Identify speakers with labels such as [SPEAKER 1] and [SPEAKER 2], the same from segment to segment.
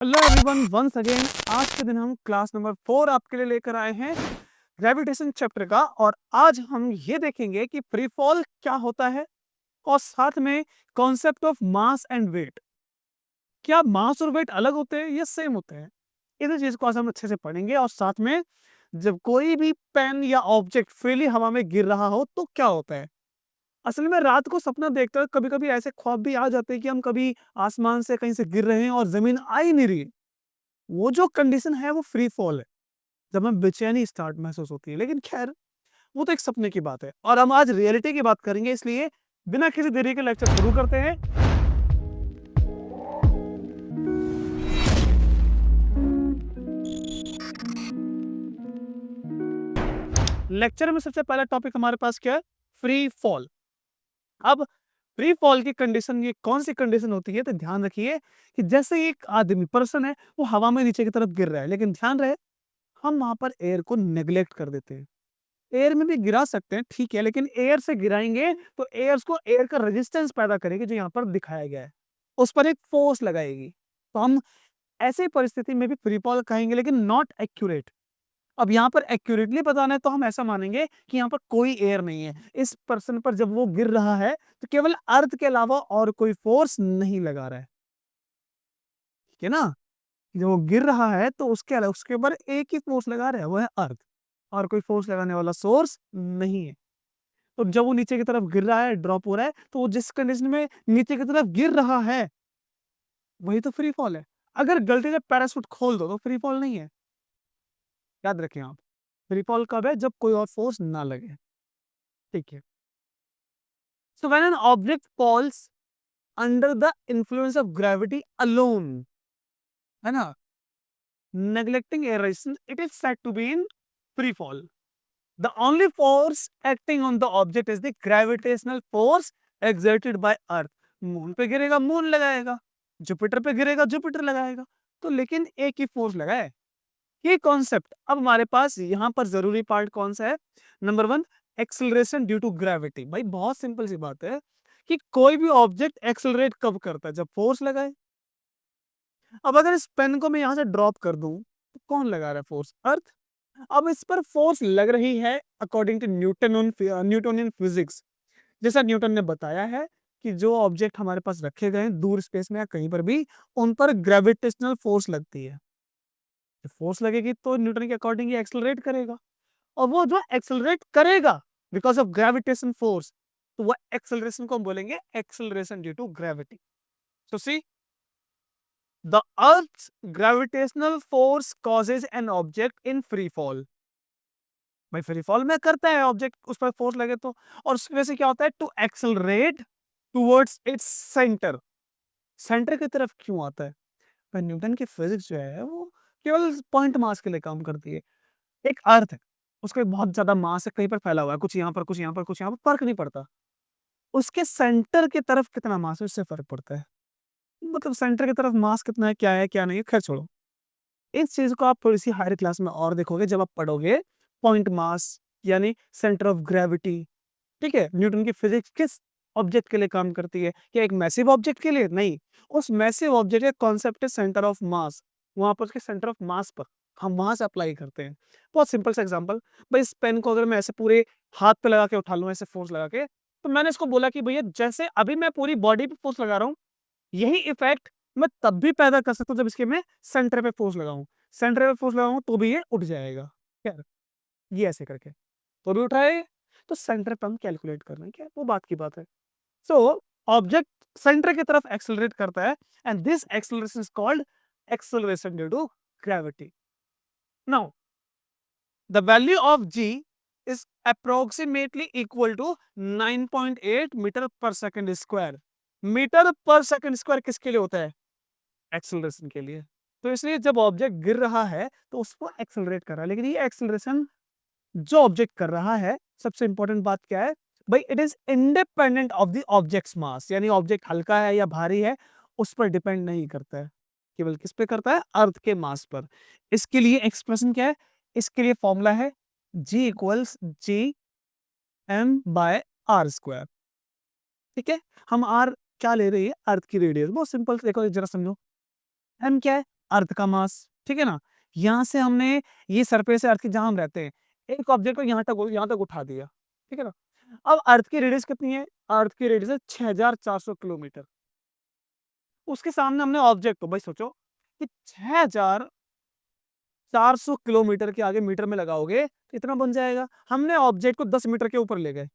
[SPEAKER 1] Hello everyone, once again आज के दिन हम क्लास नंबर 4 आपके लिए लेकर आए हैं ग्रेविटेशन चैप्टर का। और आज हम ये देखेंगे कि फ्री फॉल क्या होता है और साथ में concept of mass and weight. क्या मास और वेट अलग होते हैं या सेम होते हैं? इस चीज को आज हम अच्छे से पढ़ेंगे। और साथ में जब कोई भी पेन या ऑब्जेक्ट फ्रीली हवा में गिर रहा हो तो क्या होता है। असल में रात को सपना देखते हुए कभी कभी ऐसे ख्वाब भी आ जाते हैं कि हम कभी आसमान से कहीं से गिर रहे हैं और जमीन आ ही नहीं रही। वो जो कंडीशन है वो फ्री फॉल है, जब हमें बेचैनी स्टार्ट महसूस होती है। लेकिन खैर, वो तो एक सपने की बात है और हम आज रियलिटी की बात करेंगे। इसलिए बिना किसी देरी के लेक्चर शुरू करते हैं। लेक्चर में सबसे पहला टॉपिक हमारे पास क्या है? Free fall. अब फ्री फॉल की कंडीशन ये कौन सी कंडीशन होती है? तो ध्यान रखिए कि जैसे एक आदमी पर्सन है, वो हवा में नीचे की तरफ गिर रहा है, लेकिन ध्यान रहे हम वहां पर एयर को नेग्लेक्ट कर देते हैं। एयर में भी गिरा सकते हैं, ठीक है, लेकिन एयर से गिराएंगे तो एयर का रेजिस्टेंस पैदा करेगी, जो यहाँ पर दिखाया गया है। उस पर एक फोर्स लगाएगी। तो हम ऐसे परिस्थिति में भी फ्री फॉल कहेंगे, लेकिन नॉट एक्यूरेट। अब यहाँ पर एक्यूरेटली बताना है तो हम ऐसा मानेंगे कि यहाँ पर कोई एयर नहीं है। इस पर्सन पर जब वो गिर रहा है तो केवल अर्थ के अलावा और कोई फोर्स नहीं लगा रहा है, ठीक है ना। जब वो गिर रहा है तो उसके अलावा उसके ऊपर एक ही फोर्स लगा रहा है, वो है अर्थ। और कोई फोर्स लगाने वाला सोर्स नहीं है। तो जब वो नीचे की तरफ गिर रहा है, ड्रॉप हो रहा है, तो वो जिस कंडीशन में नीचे की तरफ गिर रहा है वही तो फ्री फॉल है। अगर गलती से पैराशूट खोल दो तो फ्री फॉल नहीं है। याद रखें आप, फ्री फॉल कब है? जब कोई और फोर्स ना लगे, ठीक है। So when an object falls under the influence of gravity alone, है ना, neglecting air resistance, it is said to be in free fall. The only force acting on the object is the gravitational force exerted by Earth. Moon पे गिरेगा moon लगाएगा, Jupiter पे गिरेगा Jupiter लगाएगा। तो लेकिन एक ही फोर्स लगा है। ये कॉन्सेप्ट अब हमारे पास यहाँ पर जरूरी पार्ट कौन सा है? Number one, acceleration due to gravity. भाई बहुत सिंपल सी बात है कि कोई भी ऑब्जेक्ट एक्सेलरेट कब करता है? जब फोर्स लगाए। अब अगर इस पेन को मैं यहाँ से ड्रॉप कर दूं तो कौन लगा रहा है फोर्स? अर्थ। अब इस पर फोर्स लग रही है अकॉर्डिंग टू न्यूटोनियन फिजिक्स। जैसा न्यूटन ने बताया है कि जो ऑब्जेक्ट हमारे पास रखे गए हैं दूर स्पेस में या कहीं पर भी, उन पर ग्रेविटेशनल फोर्स लगती है। फोर्स लगेगी तो न्यूटन के अकॉर्डिंग ये एक्सेलरेट करेगा। और वो जो एक्सेलरेट करेगा बिकॉज ऑफ ग्रेविटेशन फोर्स, तो वो एक्सेलरेशन को हम बोलेंगे acceleration due to gravity. So see, the earth's gravitational force causes an object in free fall. भाई फ्री फॉल में करता है ऑब्जेक्ट, उस पर फोर्स लगे तो। और उसकी वजह से क्या होता है? To accelerate towards its centre. Centre की तरफ क्यों आता है? पर न्यूटन की फिजिक्स जो है वो केवल पॉइंट मास के लिए काम करती है। एक अर्थ है, उसका एक बहुत ज्यादा मास है, कहीं पर फैला हुआ है, कुछ यहाँ पर कुछ यहाँ पर कुछ यहाँ पर, फर्क नहीं पड़ता। उसके सेंटर की तरफ कितना मास है उससे फर्क पड़ता है। मतलब सेंटर की तरफ मास कितना है, क्या है क्या नहीं है, खैर छोड़ो। इस चीज को आप थोड़ी सी हायर क्लास में और देखोगे जब आप पढ़ोगे पॉइंट मास यानी सेंटर ऑफ ग्रेविटी। ठीक है, न्यूटन की फिजिक्स किस ऑब्जेक्ट के लिए काम करती है? क्या एक मैसिव ऑब्जेक्ट के लिए? नहीं। उस मैसिव ऑब्जेक्ट का कॉन्सेप्ट है सेंटर ऑफ मास। वहां पर उसके सेंटर ऑफ मास पर हम वहां से अप्लाई करते हैं। बहुत सिंपल सा एग्जांपल, भाई इस पेन को अगर मैं ऐसे पूरे हाथ पे लगा के उठा लूं, ऐसे फोर्स लगा के, तो मैंने इसको बोला कि भैया जैसे अभी मैं पूरी बॉडी पे फोर्स लगा रहा हूँ, यही इफेक्ट मैं तब भी पैदा कर सकता हूँ जब इसके मैं सेंटर पे फोर्स लगाऊं। सेंटर पे फोर्स लगाऊं तो भी ये उठ जाएगा। क्या ये ऐसे करके तो भी उठाए, तो सेंटर पे हम कैलकुलेट कर रहे हैं, क्या वो बात की बात है। सो ऑब्जेक्ट सेंटर की तरफ एक्सेलरेट करता है and this acceleration is called acceleration due to gravity. Now the value of g is approximately equal to 9.8 metre per second square. Metre per second square किसके लिए होता है? एक्सेलरेशन के लिए। तो इसलिए जब ऑब्जेक्ट गिर रहा है तो उसको एक्सेलरेट कर रहा है। लेकिन ये एक्सेलरेशन जो ऑब्जेक्ट कर रहा है, सबसे इंपॉर्टेंट बात क्या है भाई? It is independent of the object's mass. यानी ऑब्जेक्ट हल्का है या भारी है उस पर डिपेंड नहीं करता है, केवल किस पे करता है? अर्थ के मास पर। इसके लिए एक्सप्रेशन क्या है? इसके लिए फॉर्मूला है g equals G M by R square. ठीक है, हम आर क्या ले रही है? अर्थ की रेडियस। बहुत सिंपल, देखो जरा समझो। एम क्या है? अर्थ का मास, ठीक है ना। यहाँ से हमने ये सरफेस है अर्थ की जहाँ हम रहते हैं, एक ऑब्जेक्ट को यहाँ तक उठा दिया, ठीक है ना। अब अर्थ की रेडियस कितनी है? अर्थ की रेडियस है 6400 किलोमीटर। उसके सामने हमने ऑब्जेक्ट को, भाई सोचो कि 6400 किलोमीटर के आगे मीटर में लगाओगे तो इतना बन जाएगा। हमने ऑब्जेक्ट को 10 मीटर के ऊपर ले गए।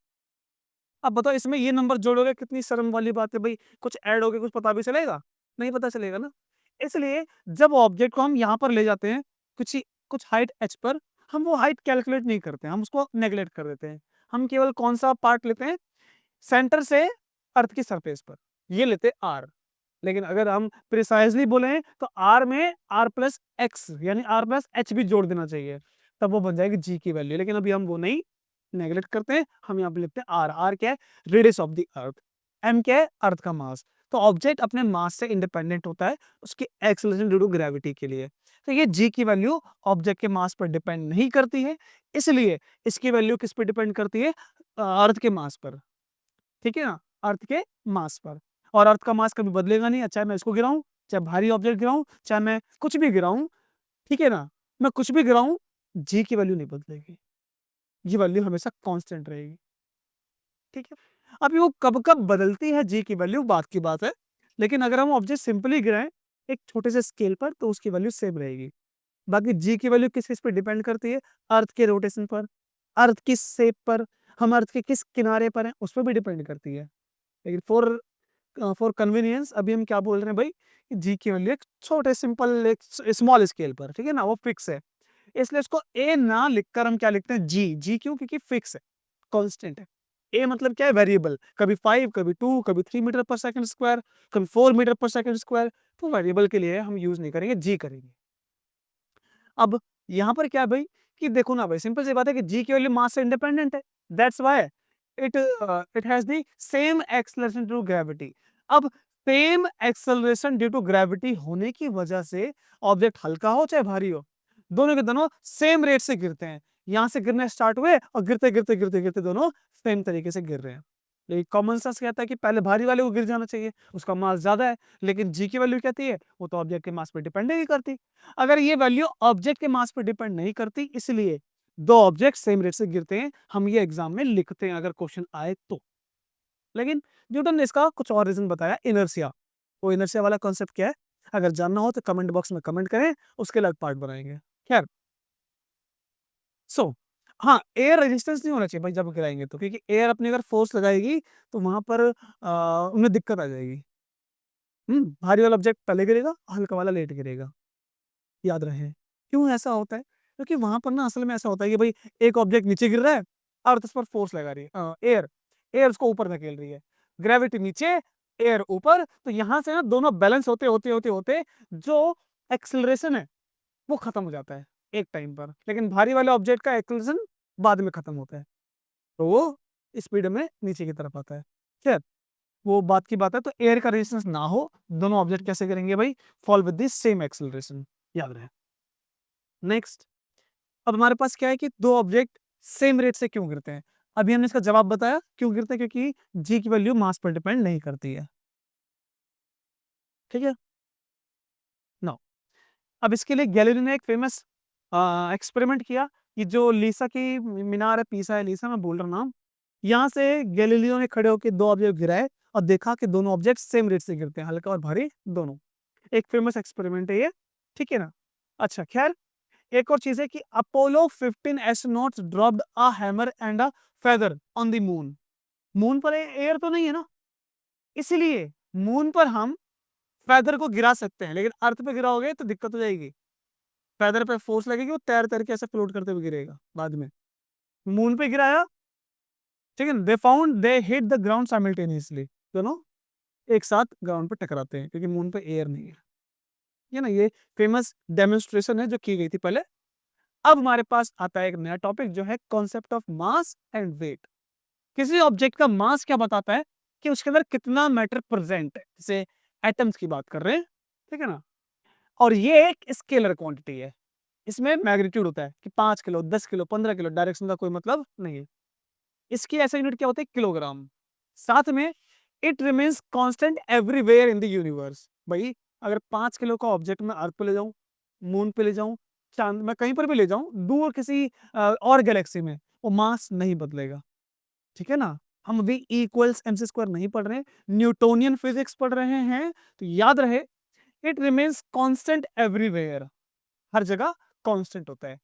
[SPEAKER 1] अब बताओ इसमें ये नंबर जोड़ोगे, कितनी शर्म वाली बात है भाई। कुछ ऐड हो गया, कुछ पता भी चलेगा? नहीं पता चलेगा ना। इसलिए जब ऑब्जेक्ट को हम यहाँ पर ले जाते हैं, कुछ हाइट h पर, हम वो हाइट कैलकुलेट नहीं करते हैं, हम उसको नेग्लेक्ट कर देते हैं। हम केवल कौन सा पार्ट लेते हैं? सेंटर से अर्थ की सरफेस पर, ये लेते हैं r। लेकिन अगर हम प्रिसाइजली बोले तो r में r प्लस एक्स यानी r प्लस एच भी जोड़ देना चाहिए, तब वो बन जाएगी g की वैल्यू। लेकिन अभी हम वो नहीं, नेगलेक्ट करते हैं। हम यहाँ पे लिखते हैं आर। आर क्या है? Radius of the earth. M क्या है? अर्थ का मास। तो ऑब्जेक्ट अपने मास से इंडिपेंडेंट होता है उसकी एक्सेलरेशन ड्यू टू ग्रेविटी के लिए। तो ये जी की वैल्यू ऑब्जेक्ट के मास पर डिपेंड नहीं करती है, इसलिए इसकी वैल्यू किस पर डिपेंड करती है? अर्थ के मास पर, ठीक है ना, अर्थ के मास पर। और अर्थ का मास कभी बदलेगा नहीं, चाहे मैं इसको गिराऊं, चाहे भारी ऑब्जेक्ट गिराऊं, चाहे मैं कुछ भी गिराऊं, ठीक है ना, मैं कुछ भी गिराऊं, जी की वैल्यू नहीं बदलेगी, ये वैल्यू हमेशा कांस्टेंट रहेगी, ठीक है। अभी वो कब कब बदलती है जी की वैल्यू, बात की बात है। लेकिन अगर हम ऑब्जेक्ट सिंपली गिराएं एक छोटे से स्केल पर तो उसकी वैल्यू सेम रहेगी। बाकी जी की वैल्यू किस पे डिपेंड करती है? अर्थ के रोटेशन पर, अर्थ किस शेप पर, हम अर्थ के किस किनारे पर हैं उस पर भी डिपेंड करती है। लेकिन फॉर कन्वीनियंस अभी हम क्या बोल रहे हैं भाई, जी की वैल्यू एक छोटे सिंपल एक स्मॉल स्केल पर, ठीक है ना, वो फिक्स है। इसलिए इसको ए ना लिखकर हम क्या लिखते हैं? जी। जी क्यों? क्योंकि फिक्स है, कांस्टेंट है। ए मतलब क्या है? वेरिएबल, कभी 5, कभी 2, कभी 3 मीटर पर सेकंड स्क्वायर, कभी 4 मीटर पर सेकंड स्क्वायर। तो वेरिएबल के लिए हम यूज नहीं करेंगे, जी करेंगे। अब यहाँ पर क्या है भाई कि देखो ना भाई, सिंपल सी बात है कि जी की वैल्यू मास से इंडिपेंडेंट है, that's why it has the same acceleration due to gravity. अब same acceleration due to gravity होने की वजह से ऑब्जेक्ट हल्का हो चाहे भारी हो, दोनों के दोनों सेम रेट से गिरते हैं। यहां से गिरने स्टार्ट हुए और गिरते गिरते गिरते गिरते दोनों सेम तरीके से गिर रहे हैं। लेकिन कॉमन सेंस कहता है कि पहले भारी वाले को गिर जाना चाहिए, उसका मास ज्यादा है। लेकिन जी की वैल्यू कहती है वो तो ऑब्जेक्ट के मास पर डिपेंड नहीं करती। अगर ये वैल्यू ऑब्जेक्ट के मास पर डिपेंड नहीं करती, इसलिए दो ऑब्जेक्ट सेम रेट से गिरते हैं, हम ये एग्जाम में लिखते हैं अगर क्वेश्चन आए तो। लेकिन न्यूटन ने इसका कुछ और रीजन बताया, इनर्शिया। वो इनर्शिया वाला कॉन्सेप्ट क्या है, अगर जानना हो तो कमेंट बॉक्स में कमेंट करें, उसके अलग पार्ट बनाएंगे। खैर, सो हाँ, एयर रेजिस्टेंस नहीं होना चाहिए भाई जब गिराएंगे तो, क्योंकि एयर अपनी अगर फोर्स लगाएगी तो वहां पर उन्हें दिक्कत आ जाएगी। भारी वाला ऑब्जेक्ट पहले गिरेगा, हल्का वाला लेट गिरेगा, याद रहे। क्यों ऐसा होता है? क्योंकि वहां पर ना असल में ऐसा होता है कि भाई एक ऑब्जेक्ट नीचे गिर रहा है, अर्थ उस पर फोर्स लगा रही है, एयर एयर उसको ऊपर धकेल रही है, ग्रेविटी नीचे, एयर ऊपर। तो यहां से ना दोनों बैलेंस होते होते होते होते जो एक्सेलरेशन है वो खत्म हो जाता है एक टाइम पर। लेकिन भारी वाले ऑब्जेक्ट का एक्सेलरेशन बाद में खत्म होता है, तो वो स्पीड में नीचे की तरफ आता है। खैर, वो बात की बात है। तो एयर का रेजिस्टेंस ना हो, दोनों ऑब्जेक्ट कैसे करेंगे भाई? Fall with the same acceleration, याद रहे। नेक्स्ट, अब हमारे पास क्या है कि दो ऑब्जेक्ट सेम रेट से क्यों गिरते हैं? अभी हमने इसका जवाब बताया, क्यों गिरते हैं, क्योंकि जी की वैल्यू मास पर डिपेंड नहीं करती है, ठीक है। नो, अब इसके लिए गैलीलियो ने एक फेमस एक्सपेरिमेंट किया कि जो लीसा की मीनार है, पीसा है लीसा, मैं बोल रहा नाम। यहाँ से गैलीलियो ने खड़े होकर दो ऑब्जेक्ट गिराए और देखा कि दोनों ऑब्जेक्ट सेम रेट से गिरते हैं, हल्का और भारी दोनों। एक फेमस एक्सपेरिमेंट है ये, ठीक है ना। अच्छा, खैर, एक और चीज है कि Apollo 15 astronauts dropped a hammer and a feather on the moon. Moon पर एयर तो नहीं है ना, इसलिए मून पर हम फेदर को गिरा सकते हैं, लेकिन अर्थ पे गिराओगे तो दिक्कत हो जाएगी। फेदर पे फोर्स लगेगी, वो तैर तैर के ऐसे फ्लोट करते हुए गिरेगा बाद में। मून पे गिराया, ठीक है, they found they hit the ground simultaneously, दोनों एक साथ ग्राउंड पे टकराते हैं क्योंकि मून पे एयर नहीं है। ये ना, ये फेमस डेमोन्स्ट्रेशन है जो की गई थी पहले। अब हमारे पास आता है एक नया टॉपिक जो है concept of mass and weight. किसी ऑब्जेक्ट का मास क्या बताता है? कि उसके अंदर कितना मैटर प्रेजेंट है, जैसे एटम्स की बात कर रहे हैं, ठीक है ना। और ये एक स्केलर क्वांटिटी है, इसमें मैग्नीट्यूड होता है कि 5 किलो, 10 किलो, 15 किलो, डायरेक्शन का कोई मतलब नहीं है। इसकी ऐसा यूनिट क्या होता है? किलोग्राम। साथ में it remains constant everywhere in the universe. भाई अगर 5 किलो का ऑब्जेक्ट मैं अर्थ पे ले जाऊँ, मून पे ले जाऊँ, चाँद मैं कहीं पर भी ले जाऊँ, दूर किसी और गैलेक्सी में, वो मास नहीं बदलेगा, ठीक है ना? हम अभी E इक्वल्स mc स्क्वायर नहीं पढ़ रहे हैं, न्यूटोनियन फिजिक्स पढ़ रहे हैं, तो याद रहे इट रिमेन्स कांस्टेंट एवरीवेयर, हर जगह कांस्टेंट होता है।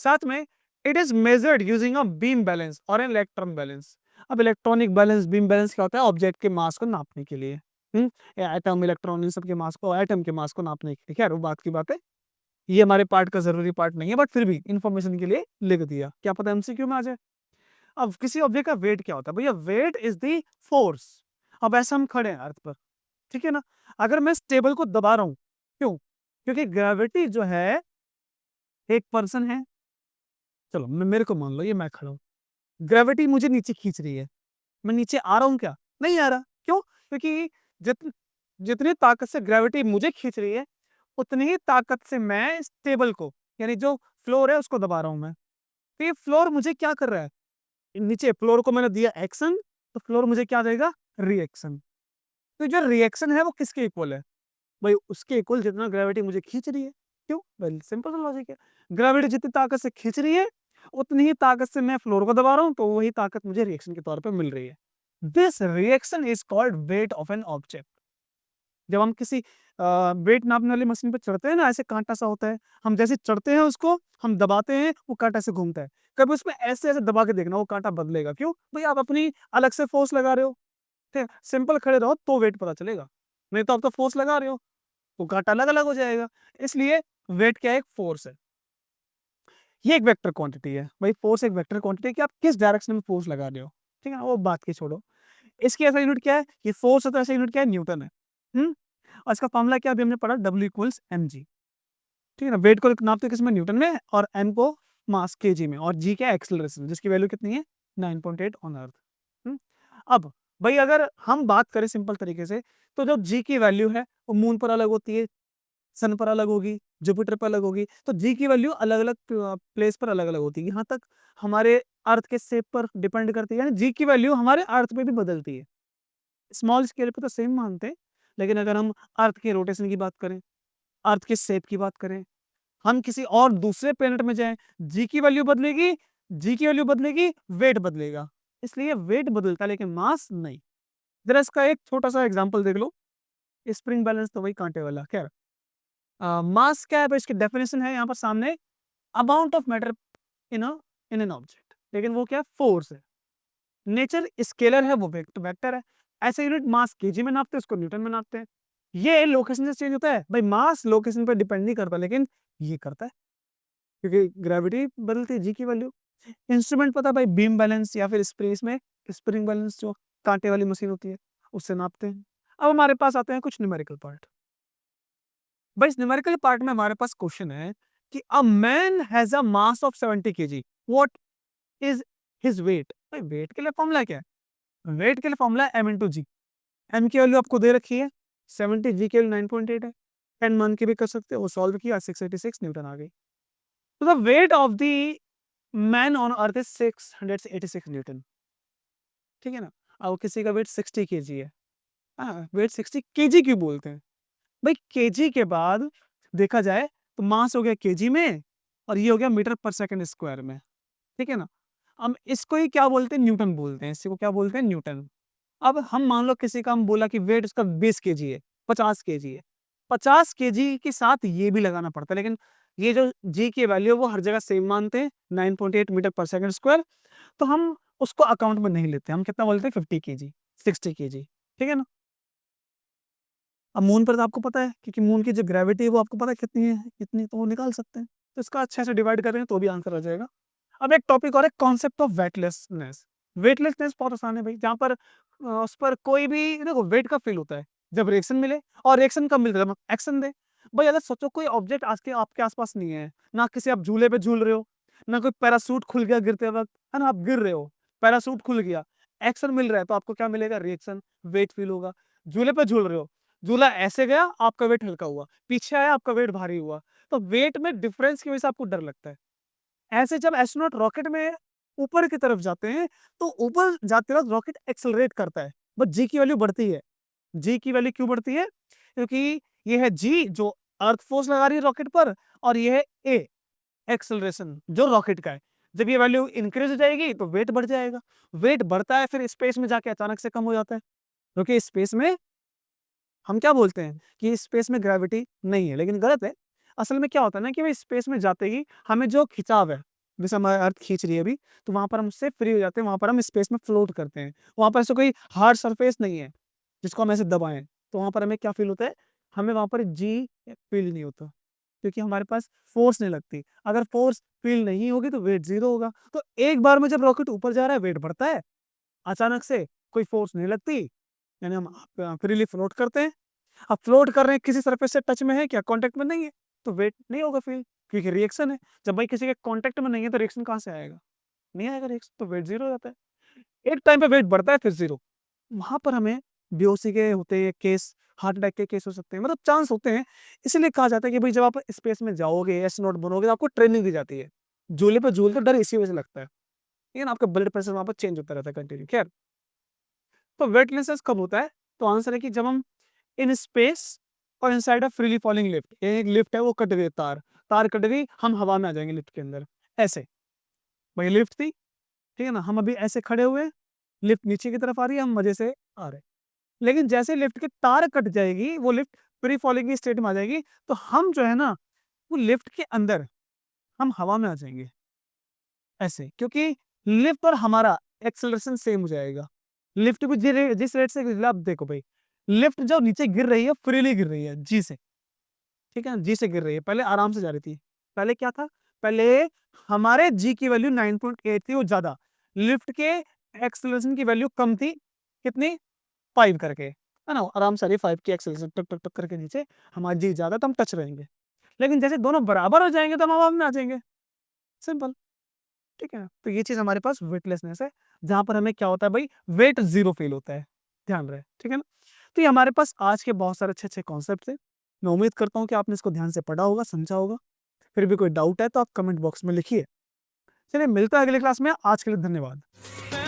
[SPEAKER 1] साथ में it is measured using a beam balance और एन इलेक्ट्रॉन बैलेंस। अब इलेक्ट्रॉनिक बैलेंस, बीम बैलेंस क्या होता है? ऑब्जेक्ट के मास को नापने के लिए, एटम, इलेक्ट्रॉन, इन सब के मास को, एटम के मास को नापने के लिए। खैर वो बात की बात है, ये हमारे पार्ट का जरूरी पार्ट नहीं है, बट फिर भी इंफॉर्मेशन के लिए लिख दिया, क्या पता एमसीक्यू में आ जाए। अब किसी ऑब्जेक्ट का वेट क्या होता है? भैया वेट इज द फोर्स। अब ऐसा हम खड़े हैं अर्थ पर, ठीक है ना, अगर मैं इस टेबल को दबा रहा हूं, क्यों? क्योंकि ग्रेविटी जो है, एक पर्सन है, चलो मेरे को मान लो ये मैं खड़ा हूं, ग्रेविटी मुझे नीचे खींच रही है, मैं नीचे आ रहा हूं क्या? नहीं आ रहा। क्यों? क्योंकि जितनी ताकत से ग्रेविटी मुझे खींच रही है, उतनी ही ताकत से मैं इस टेबल को, यानी जो फ्लोर है उसको दबा रहा हूं मैं। तो ये फ्लोर मुझे क्या कर रहा है? नीचे फ्लोर को मैंने दिया एक्शन, तो फ्लोर मुझे क्या देगा? रिएक्शन। तो जो रिएक्शन है वो किसके इक्वल है? भाई उसके इक्वल जितना ग्रेविटी मुझे खींच रही है। क्यों? वेरी सिंपल सा लॉजिक है, ग्रेविटी जितनी ताकत से खींच रही है, उतनी ही ताकत से मैं फ्लोर को दबा रहा हूं, तो वही ताकत मुझे रिएक्शन के तौर पे मिल रही है। This reaction is called weight of an object. जब हम किसी वेट नापने वाली मशीन पे चढ़ते हैं ना, ऐसे कांटा सा होता है, हम जैसे चढ़ते हैं उसको, हम दबाते हैं, वो कांटा से घूमता है। कभी उसमें ऐसे ऐसे दबा के देखना, वो कांटा बदलेगा। क्यों? भाई आप अपनी अलग से फोर्स लगा रहे हो, ठीक है? सिंपल खड़े रहो तो वेट पता चलेगा, नहीं तो आप तो फोर्स लगा रहे हो, वो कांटा अलग अलग हो जाएगा। इसलिए वेट क्या है? एक फोर्स है। ये एक वेक्टर क्वांटिटी है भाई, फोर्स एक वेक्टर क्वांटिटी है कि आप किस डायरेक्शन में फोर्स लगा रहे हो, ठीक है ना, वो बात की छोड़ो। इसकी ऐसा यूनिट क्या है? ये फोर्स है तो ऐसा यूनिट क्या है? न्यूटन है। और इसका फॉर्मूला क्या अभी हमने पढ़ा? W इक्वल्स mg, ठीक है ना। वेट को नापते किस में? न्यूटन में, और m को मास केजी में, और g क्या है? एक्सेलरेशन, जिसकी वैल्यू कितनी है? 9.8 ऑन अर्थ। अब भाई अगर हम बात करें सिंपल तरीके से, तो जो g की वैल्यू है वो मून पर अलग होती है, सन पर अलग होगी, जुपिटर पर अलग होगी, तो जी की वैल्यू अलग अलग प्लेस पर अलग अलग होती है। यहाँ तक हमारे अर्थ के शेप पर डिपेंड करती है, यानी जी की वैल्यू हमारे अर्थ पे भी बदलती है। स्मॉल स्केल पे तो सेम मानते हैं, लेकिन अगर हम अर्थ के रोटेशन की बात करें, अर्थ के शेप की बात करें, हम किसी और दूसरे प्लेनेट में जाएं, जी की वैल्यू बदलेगी, जी की वैल्यू बदलेगी, वेट बदलेगा। इसलिए वेट बदलता है लेकिन मास नहीं। जरा इसका एक छोटा सा एग्जाम्पल देख लो, स्प्रिंग बैलेंस तो वही कांटे वाला। खैर मास क्या है? तो इसकी डेफिनेशन है यहाँ पर सामने, amount of matter in in an object, लेकिन वो क्या है? फोर्स है। नेचर स्केलर है, वो वेक्टर है। ऐसे यूनिट मास केजी में नापते हैं, उसको न्यूटन में नापते हैं। ये लोकेशन से चेंज होता है भाई, मास लोकेशन पर डिपेंड नहीं करता, लेकिन ये करता है, क्योंकि ग्रेविटी बदलती है, जी की वैल्यू। इंस्ट्रूमेंट पता है भाई, बीम बैलेंस या फिर स्पेस में स्प्रिंग बैलेंस, जो कांटे वाली मशीन होती है, उससे नापते हैं। अब हमारे पास आते हैं कुछ न्यूमेरिकल पार्ट। भाई इस न्यूमेरिकल पार्ट में हमारे पास क्वेश्चन है कि a man has a mass of 70 KG, what is his weight? भाई वेट के लिए फॉर्मूला क्या है? वेट के लिए फॉर्मूला है m इंटू जी। m की वैल्यू आपको दे रखी है 70, जी की वैल्यू 9.8 है, 10 मान के भी कर सकते हो, वो सॉल्व किया, 686 न्यूटन आ गई। तो the weight of the man on earth is 686 Newton, ठीक है ना। अब किसी का वेट 60 केजी है, हाँ वेट 60 केजी क्यों बोलते हैं भाई? केजी के बाद देखा जाए तो मास हो गया केजी में, और ये हो गया मीटर पर सेकंड स्क्वायर में, ठीक है ना। हम इसको ही क्या बोलते हैं? न्यूटन बोलते हैं। इसी को क्या बोलते हैं? न्यूटन। अब हम मान लो किसी का हम बोला कि वेट उसका 20 केजी है, 50 केजी है, 50 केजी के साथ ये भी लगाना पड़ता है, लेकिन ये जो जी की वैल्यू वो हर जगह सेम मानते हैं, 9.8 मीटर पर सेकंड स्क्वायर, तो हम उसको अकाउंट में नहीं लेते। हम कितना बोलते हैं? 50 केजी, 60 केजी, ठीक है ना। अब मून पर तो आपको पता है, क्योंकि मून की जो ग्रेविटी है वो आपको पता है कितनी है, कितनी, तो वो निकाल सकते हैं। तो इसका अच्छे से डिवाइड करें तो भी आंसर आ जाएगा। अब एक टॉपिक और है, कॉन्सेप्ट ऑफ वेटलेसनेस। वेटलेसनेस बहुत आसान है भाई, जहाँ पर उस पर कोई भी देखो वेट का फील होता है जब रिएक्शन मिले, और रिएक्शन कब मिलता है? जब एक्शन दे। भाई अगर सोचो कोई ऑब्जेक्ट आज के आपके आसपास नहीं है, ना किसी आप झूले पे झूल रहे हो, ना कोई पैरासूट खुल गया गिरते वक्त, है ना, आप गिर रहे हो, पैरासूट खुल गया, एक्शन मिल रहा है, तो आपको क्या मिलेगा? रिएक्शन, वेट फील होगा। झूले पे झूल रहे हो, झूला ऐसे गया, आपका वेट हल्का हुआ, पीछे आया, आपका वेट भारी हुआ, तो वेट में डिफरेंस की वजह से आपको डर लगता है। ऐसे जब एस्ट्रोनॉट रॉकेट में ऊपर की तरफ जाते हैं, तो ऊपर जाते वक्त रॉकेट एक्सेलरेट करता है, बट जी की वैल्यू बढ़ती है। जी की वैल्यू क्यों बढ़ती है? क्योंकि ये है जी जो अर्थ फोर्स लगा रही है रॉकेट पर, और ये है ए एक्सेलरेशन जो रॉकेट का है। जब ये वैल्यू इंक्रीज हो जाएगी तो वेट बढ़ जाएगा, वेट बढ़ता है फिर स्पेस में जाके अचानक से कम हो जाता है, क्योंकि स्पेस में हम क्या बोलते हैं कि स्पेस में ग्रेविटी नहीं है, लेकिन गलत है। असल में क्या होता है ना कि भाई स्पेस में जाते ही हमें जो खिंचाव है, जैसे हमारी अर्थ खींच रही है अभी, तो वहां पर हम उससे फ्री हो जाते हैं, वहां पर हम स्पेस में फ्लोट करते हैं। वहां पर ऐसा कोई हार्ड सरफेस नहीं है जिसको हम ऐसे दबाएं, तो वहां पर हमें क्या फील होता है, हमें वहां पर जी फील नहीं होता, क्योंकि हमारे पास फोर्स नहीं लगती। अगर फोर्स फील नहीं होगी तो वेट जीरो होगा। तो एक बार में जब रॉकेट ऊपर जा रहा है वेट बढ़ता है, अचानक से कोई फोर्स नहीं लगती, यानी हम फ्रीली फ्लोट करते हैं। अब फ्लोट कर रहे हैं, किसी सरफेस से टच में है क्या, कांटेक्ट में नहीं है, तो वेट नहीं होगा फील, क्योंकि रिएक्शन है। जब भाई किसी के कांटेक्ट में नहीं है तो रिएक्शन कहां से आएगा, नहीं आएगा रिएक्शन, तो वेट जीरो हो जाता है। एक टाइम पे वेट बढ़ता है फिर जीरो, वहां पर हमें बेहोशी के होते हैं केस, हार्ट अटैक के केस हो सकते हैं, मतलब चांस होते हैं। इसलिए कहा जाता है कि भाई जब आप स्पेस में जाओगे, एस्ट्रोनॉट बनोगे, तो आपको ट्रेनिंग दी जाती है। झूले पे झूलते डर इसी वजह से लगता है, लेकिन आपका ब्लड प्रेशर वहां पर चेंज होता रहता है कंटिन्यू। खैर, तो वेटलेसनेस कब होता है, तो आंसर है कि जब हम इन स्पेस और inside a freely falling lift, एक लिफ्ट है वो कट गई, तार तार कट गई, हम हवा में आ जाएंगे लिफ्ट के अंदर। ऐसे भाई लिफ्ट थी, ठीक है ना, हम अभी ऐसे खड़े हुए, लिफ्ट नीचे की तरफ आ रही है, हम मजे से आ रहे हैं, लेकिन जैसे लिफ्ट की तार कट जाएगी, वो लिफ्ट फ्री फॉलिंग की स्टेट में आ जाएगी, तो हम जो है ना, वो लिफ्ट के अंदर हम हवा में आ जाएंगे ऐसे, क्योंकि लिफ्ट और हमारा एक्सेलरेशन सेम हो जाएगा। लिफ्ट भी जिस रेट से, अब देखो भाई, लिफ्ट जो नीचे गिर रही है फ्रीली गिर रही है जी से, ठीक है, जी से गिर रही है, पहले आराम से जा रही थी। पहले क्या था, पहले हमारे जी की वैल्यू 9.8 थी, वो ज्यादा, लिफ्ट के एक्सेलरेशन की वैल्यू कम थी, कितनी, 5 करके, है ना, आराम से आ रही 5 की एक्सेलरेशन, टक टक टक करके नीचे, हमारी जी ज्यादा, तो हम टच रहेंगे। लेकिन जैसे दोनों बराबर हो जाएंगे तो हम हवा में आ जाएंगे, सिंपल, ठीक है ना। तो ये चीज हमारे पास वेटलेसनेस है, जहां पर हमें क्या होता है भाई, वेट जीरो फील होता है, ध्यान रहे, ठीक है ना। तो ये हमारे पास आज के बहुत सारे अच्छे अच्छे कॉन्सेप्ट थे। मैं उम्मीद करता हूँ कि आपने इसको ध्यान से पढ़ा होगा, समझा होगा। फिर भी कोई डाउट है तो आप कमेंट बॉक्स में लिखिए। चलिए मिलते हैं अगले क्लास में, आज के लिए धन्यवाद।